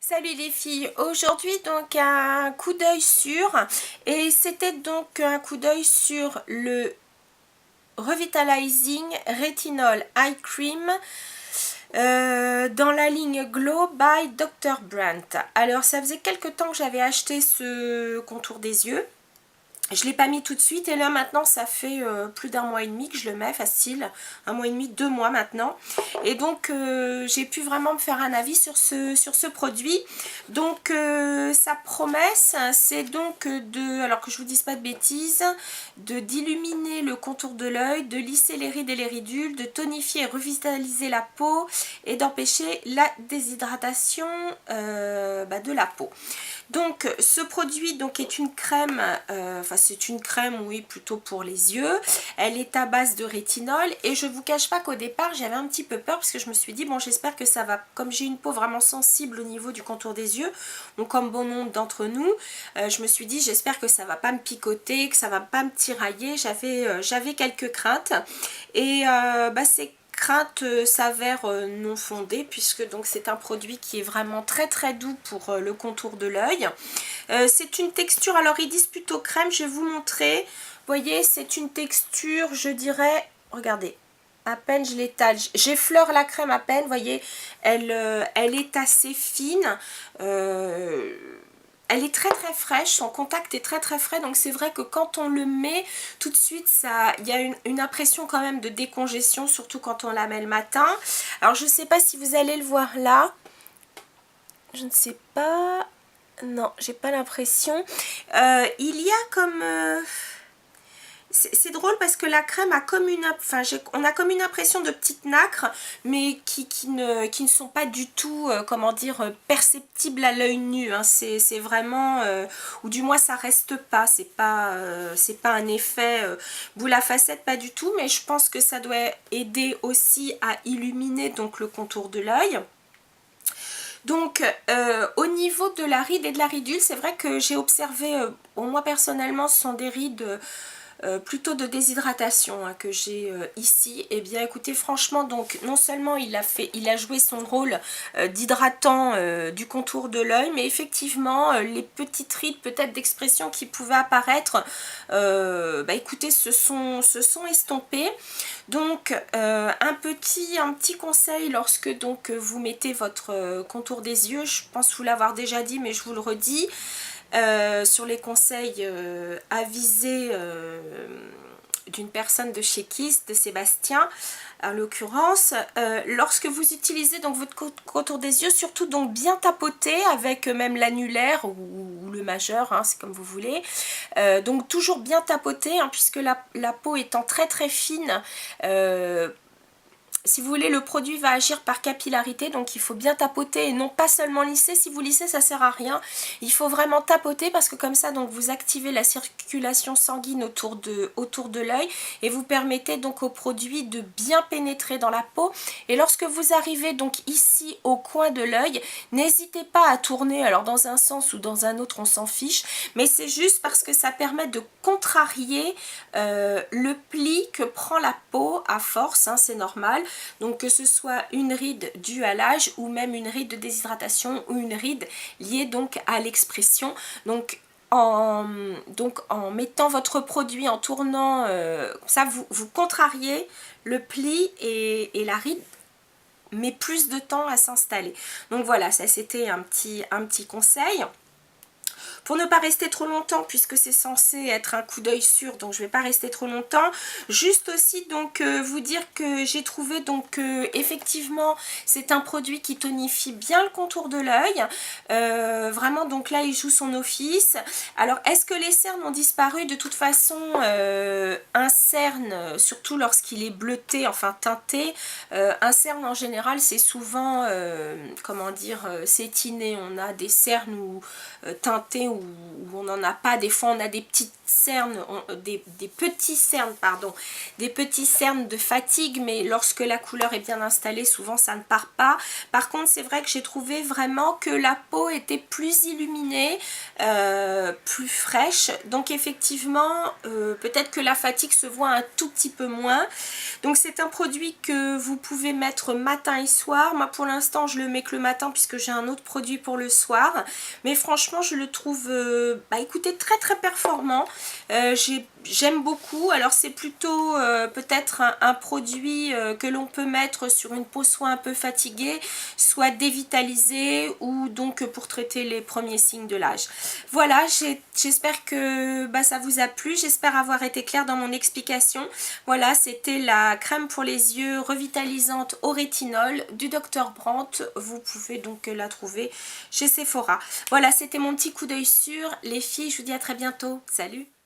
Salut les filles, aujourd'hui donc un coup d'œil sur, et c'était donc un coup d'œil sur le Revitalizing Retinol Eye Cream dans la ligne Glow by Dr. Brandt. Alors ça faisait quelques temps que j'avais acheté ce contour des yeux. Je ne l'ai pas mis tout de suite et là maintenant ça fait plus d'un mois et demi que je le mets, facile, un mois et demi, 2 mois maintenant. Et donc j'ai pu vraiment me faire un avis sur ce produit. Donc sa promesse c'est donc alors que je vous dise pas de bêtises, d'illuminer le contour de l'œil, de lisser les rides et les ridules, de tonifier et revitaliser la peau et d'empêcher la déshydratation de la peau. Donc ce produit donc est une crème, c'est une crème, oui, plutôt pour les yeux. Elle est à base de rétinol et je vous cache pas qu'au départ j'avais un petit peu peur parce que je me suis dit bon, j'espère que ça va, comme j'ai une peau vraiment sensible au niveau du contour des yeux, donc comme bon nombre d'entre nous, je me suis dit j'espère que ça va pas me picoter, que ça va pas me tirailler. J'avais quelques craintes et ces crainte s'avère non fondée, puisque donc c'est un produit qui est vraiment très très doux pour le contour de l'œil. C'est une texture, alors ils disent plutôt crème, je vais vous montrer. Vous voyez, c'est une texture, je dirais, regardez, à peine je l'étale, j'effleure la crème à peine, vous voyez, elle est assez fine. Elle est très très fraîche, son contact est très très frais, donc c'est vrai que quand on le met tout de suite, il y a une impression quand même de décongestion, surtout quand on la met le matin. Alors je ne sais pas si vous allez le voir là, je ne sais pas, non, j'ai pas l'impression. Il y a comme... c'est drôle parce que la crème a comme une, on a comme une impression de petites nacres, mais qui ne sont pas du tout, comment dire, perceptibles à l'œil nu. Hein. C'est vraiment, ou du moins ça reste pas, c'est pas un effet boule à facettes, pas du tout, mais je pense que ça doit aider aussi à illuminer donc le contour de l'œil. Donc au niveau de la ride et de la ridule, c'est vrai que j'ai observé, moi personnellement ce sont des rides plutôt de déshydratation que j'ai ici. Et bien écoutez, franchement, donc non seulement il a joué son rôle d'hydratant du contour de l'œil, mais effectivement les petites rides peut-être d'expression qui pouvaient apparaître, écoutez, se sont estompées. Donc un petit conseil lorsque donc vous mettez votre contour des yeux, je pense vous l'avoir déjà dit mais je vous le redis, sur les conseils avisés d'une personne de chez Kiss, de Sébastien en l'occurrence, lorsque vous utilisez donc votre contour des yeux, surtout donc bien tapoter avec même l'annulaire ou le majeur, hein, c'est comme vous voulez, donc toujours bien tapoter, hein, puisque la peau étant très très fine, si vous voulez, le produit va agir par capillarité, donc il faut bien tapoter et non pas seulement lisser. Si vous lissez, ça sert à rien. Il faut vraiment tapoter parce que comme ça, donc vous activez la circulation sanguine autour de l'œil et vous permettez donc au produit de bien pénétrer dans la peau. Et lorsque vous arrivez donc ici au coin de l'œil, n'hésitez pas à tourner, alors dans un sens ou dans un autre, on s'en fiche, mais c'est juste parce que ça permet de contrarier le pli que prend la peau à force, hein, c'est normal. Donc que ce soit une ride due à l'âge ou même une ride de déshydratation ou une ride liée donc à l'expression. Donc en mettant votre produit, en tournant, ça vous contrariez le pli et la ride met plus de temps à s'installer. Donc voilà, ça c'était un petit conseil. Pour ne pas rester trop longtemps, puisque c'est censé être un coup d'œil sûr, donc je ne vais pas rester trop longtemps. Juste aussi donc vous dire que j'ai trouvé donc effectivement c'est un produit qui tonifie bien le contour de l'œil. Vraiment donc là il joue son office. Alors est-ce que les cernes ont disparu? De toute façon un cerne, surtout lorsqu'il est bleuté, enfin teinté, un cerne en général c'est souvent comment dire, sétiné. On a des cernes teintés ou où on n'en a pas. Des fois on a des petites cernes, des petits cernes, pardon, des petits cernes de fatigue, mais lorsque la couleur est bien installée, souvent ça ne part pas. Par contre, c'est vrai que j'ai trouvé vraiment que la peau était plus illuminée, plus fraîche. Donc effectivement, peut-être que la fatigue se voit un tout petit peu moins. Donc c'est un produit que vous pouvez mettre matin et soir. Moi pour l'instant je le mets que le matin puisque j'ai un autre produit pour le soir. Mais franchement je le trouve, écoutez, très très performant. J'aime beaucoup. Alors c'est plutôt peut-être un produit que l'on peut mettre sur une peau soit un peu fatiguée, soit dévitalisée, ou donc pour traiter les premiers signes de l'âge. Voilà, j'espère que ça vous a plu, j'espère avoir été claire dans mon explication. Voilà, c'était la crème pour les yeux revitalisante au rétinol du Dr Brandt. Vous pouvez donc la trouver chez Sephora. Voilà, c'était mon petit coup d'œil sur les filles. Je vous dis à très bientôt. Salut!